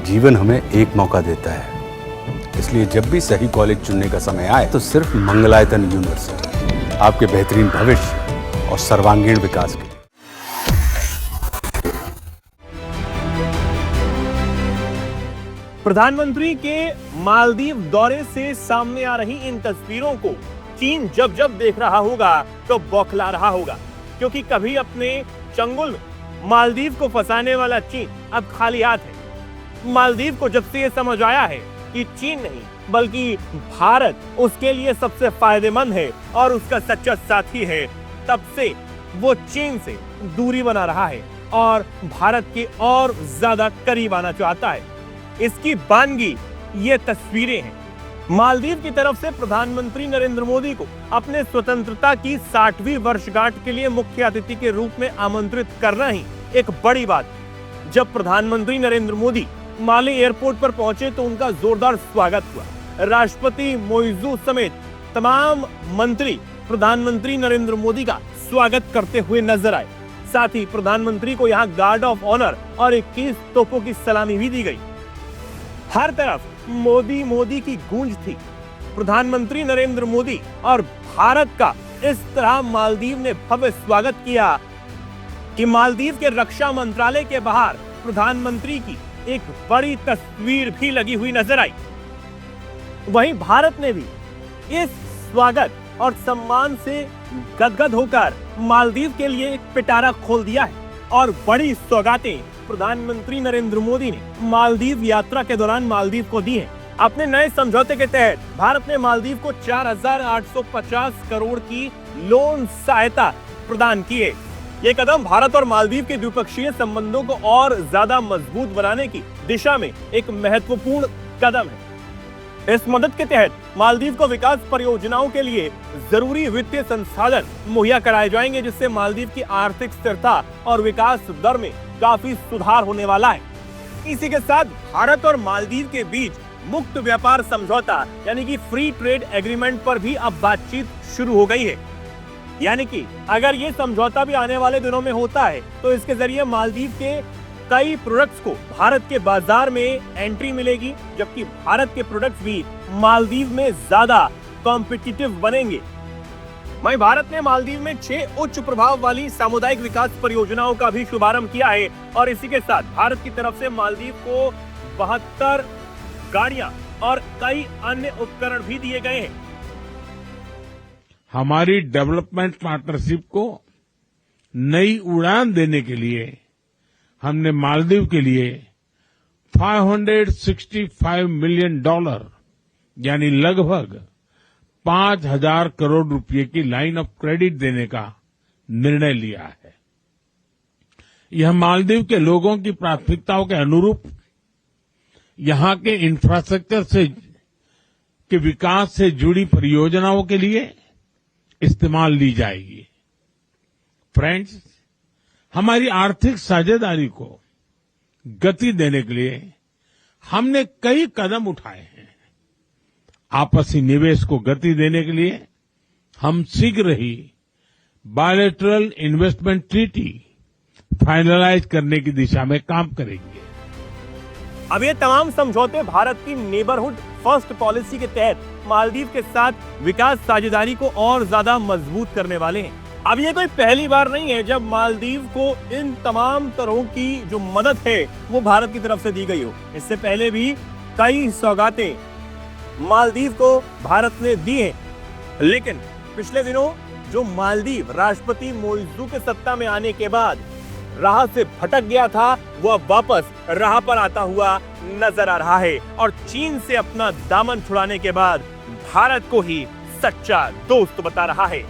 जीवन हमें एक मौका देता है, इसलिए जब भी सही कॉलेज चुनने का समय आए तो सिर्फ मंगलायतन यूनिवर्सिटी आपके बेहतरीन भविष्य और सर्वांगीण विकास के लिए। प्रधानमंत्री के मालदीव दौरे से सामने आ रही इन तस्वीरों को चीन जब जब देख रहा होगा तो बौखला रहा होगा, क्योंकि कभी अपने चंगुल में मालदीव को फंसाने वाला चीन अब खाली हाथ है। मालदीव को जब से ये समझ आया है कि चीन नहीं बल्कि भारत उसके लिए सबसे फायदेमंद है और उसका सच्चा साथी है, तब से वो चीन से दूरी बना रहा है और भारत के और ज्यादा करीब आना चाहता है। इसकी बानगी ये तस्वीरें हैं। मालदीव की तरफ से प्रधानमंत्री नरेंद्र मोदी को अपने स्वतंत्रता की 60वीं वर्षगांठ के लिए मुख्य अतिथि के रूप में आमंत्रित करना ही एक बड़ी बात। जब प्रधानमंत्री नरेंद्र मोदी माले एयरपोर्ट पर पहुंचे तो उनका जोरदार स्वागत हुआ। राष्ट्रपति मोइजू समेत तमाम मंत्री प्रधानमंत्री नरेंद्र मोदी का स्वागत करते हुए नजर आए। साथ ही प्रधानमंत्री को यहाँ गार्ड ऑफ ऑनर और 21 तोपों की सलामी भी दी गई। हर तरफ मोदी मोदी की गूंज थी। प्रधानमंत्री नरेंद्र मोदी और भारत का इस तरह मालदीव ने भव्य स्वागत किया कि मालदीव के रक्षा मंत्रालय के बाहर प्रधानमंत्री की एक बड़ी तस्वीर भी लगी हुई नजर आई। वहीं भारत ने भी इस स्वागत और सम्मान से गदगद होकर मालदीव के लिए एक पिटारा खोल दिया है और बड़ी सौगातें प्रधानमंत्री नरेंद्र मोदी ने मालदीव यात्रा के दौरान मालदीव को दी है। अपने नए समझौते के तहत भारत ने मालदीव को 4,850 करोड़ की लोन सहायता प्रदान की है। ये कदम भारत और मालदीव के द्विपक्षीय संबंधों को और ज्यादा मजबूत बनाने की दिशा में एक महत्वपूर्ण कदम है। इस मदद के तहत मालदीव को विकास परियोजनाओं के लिए जरूरी वित्तीय संसाधन मुहैया कराए जाएंगे, जिससे मालदीव की आर्थिक स्थिरता और विकास दर में काफी सुधार होने वाला है। इसी के साथ भारत और मालदीव के बीच मुक्त व्यापार समझौता यानी कि फ्री ट्रेड एग्रीमेंट पर भी अब बातचीत शुरू हो गई है। यानी कि अगर ये समझौता भी आने वाले दिनों में होता है तो इसके जरिए मालदीव के कई प्रोडक्ट्स को भारत के बाजार में एंट्री मिलेगी, जबकि भारत के प्रोडक्ट्स भी मालदीव में ज्यादा कॉम्पिटिटिव बनेंगे। वहीं भारत ने मालदीव में 6 उच्च प्रभाव वाली सामुदायिक विकास परियोजनाओं का भी शुभारंभ किया है और इसी के साथ भारत की तरफ से मालदीव को 72 गाड़ियां और कई अन्य उपकरण भी दिए गए हैं। हमारी डेवलपमेंट पार्टनरशिप को नई उड़ान देने के लिए हमने मालदीव के लिए $565 मिलियन यानी लगभग 5,000 करोड़ रुपए की लाइन ऑफ क्रेडिट देने का निर्णय लिया है। यह मालदीव के लोगों की प्राथमिकताओं के अनुरूप यहां के इंफ्रास्ट्रक्चर के विकास से जुड़ी परियोजनाओं के लिए इस्तेमाल ली जाएगी। फ्रेंड्स, हमारी आर्थिक साझेदारी को गति देने के लिए हमने कई कदम उठाए हैं। आपसी निवेश को गति देने के लिए हम शीघ्र ही बायलैटरल इन्वेस्टमेंट ट्रीटी फाइनलाइज करने की दिशा में काम करेंगे। अब ये तमाम समझौते भारत की नेबरहुड फर्स्ट पॉलिसी के तहत मालदीव के साथ विकास साझेदारी को और ज्यादा मजबूत करने वाले हैं। अब ये कोई पहली बार नहीं है जब मालदीव को इन तमाम तरह की जो मदद है वो भारत की तरफ से दी गई हो। इससे पहले भी कई सौगातें मालदीव को भारत ने दी हैं, लेकिन पिछले दिनों जो मालदीव राष्ट्रपति मोइजू के सत्ता में आने के बाद राह से भटक गया था, वो अब वापस राह पर आता हुआ नजर आ रहा है और चीन से अपना दामन छुड़ाने के बाद भारत को ही सच्चा दोस्त बता रहा है।